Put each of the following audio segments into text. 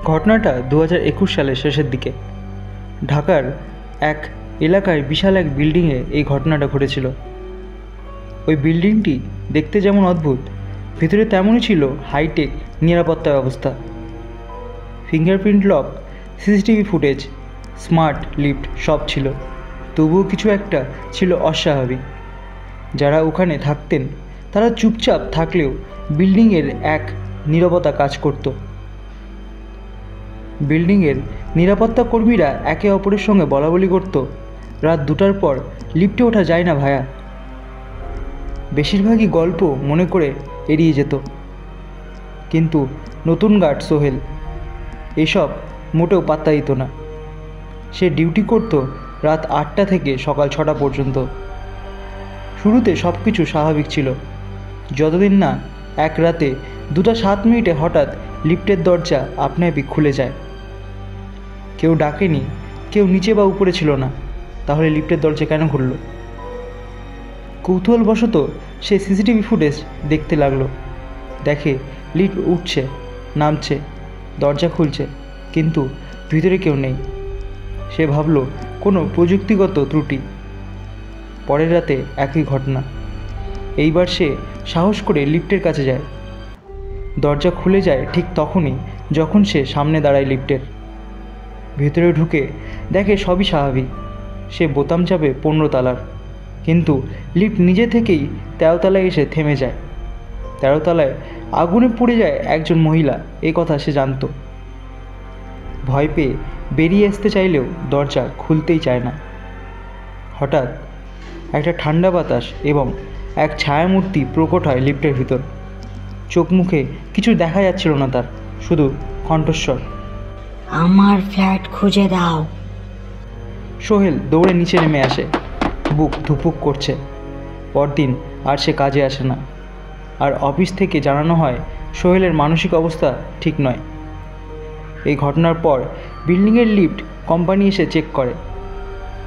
ঘটনাটা 2021 সালের শেষের দিকে ঢাকার এক এলাকায় বিশাল এক বিল্ডিংয়ে এই ঘটনাটা ঘটেছিল। ওই বিল্ডিংটি দেখতে যেমন অদ্ভুত, ভিতরে তেমনই ছিল হাইটেক নিরাপত্তা ব্যবস্থা। Fingerprint lock, CCTV footage, smart lift সব ছিল। তবুও কিছু একটা ছিল অস্বাভাবিক। যারা ওখানে থাকতেন তারা চুপচাপ থাকলেও বিল্ডিংয়ের এক নীরবতা কাজ করত। বিল্ডিংয়ের নিরাপত্তা কর্মীরা একে অপরের সঙ্গে বলাবলি করত, রাত 2টার পর লিফটে ওঠা যায় না ভায়া। বেশিরভাগই গল্প মনে করে এড়িয়ে যেত। কিন্তু নতুন গার্ড সোহেল এসব মোটেও পাত্তা দিত না। সে ডিউটি করত রাত 8টা থেকে সকাল 6টা পর্যন্ত। শুরুতে সব কিছু স্বাভাবিক ছিল, যতদিন না এক রাতে 2:07 হঠাৎ লিফটের দরজা আপনা আপনি খুলে যায়। কেউ ডাকেনি, কেউ নিচে বা উপরে ছিল না, তাহলে লিফটের দরজা কেন খুলল? কৌতূহলবশত সে সিসিটিভি ফুটেজ দেখতে লাগলো। দেখে লিফট উঠছে, নামছে, দরজা খুলছে, কিন্তু ভিতরে কেউ নেই। সে ভাবল কোনো প্রযুক্তিগত ত্রুটি। পরের রাতে একই ঘটনা। এইবার সে সাহস করে লিফটের কাছে যায়। দরজা খুলে যায় ঠিক তখনই যখন সে সামনে দাঁড়ায় লিফটের। ভিতরে ঢুকে দেখে সবই স্বাভাবিক। সে বোতাম চাপে 15 তলার, কিন্তু লিফট নিজে থেকেই 13 তলায় এসে থেমে যায়। 13 তলায় আগুনে পুড়ে যায় একজন মহিলা, এই কথা সে জানত। ভয় পেয়ে বেরিয়ে আসতে চাইলেও দরজা খুলতেই চায় না। হঠাৎ একটা ঠান্ডা বাতাস এবং এক ছায়ামূর্তি প্রকট হয় লিফটের ভিতর। চোখ মুখে কিছু দেখা যাচ্ছিল না তার, শুধু কণ্ঠস্বর, আমার ফ্ল্যাট খুঁজে দাও। সোহেল দৌড়ে নিচে নেমে আসে। বুক ধুপুক করছে। পরদিন আর সে কাজে আসে না। আর অফিস থেকে জানানো হয় সোহেলের মানসিক অবস্থা ঠিক নয়। এই ঘটনার পর বিল্ডিংয়ের লিফট কোম্পানি এসে চেক করে,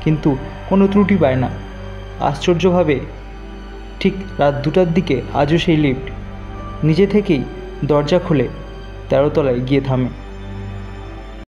কিন্তু কোনো ত্রুটি পায় না। আশ্চর্যভাবে ঠিক রাত 2টার দিকে আজও সেই লিফট নিজে থেকেই দরজা খুলে 13 তলায় গিয়ে থামে।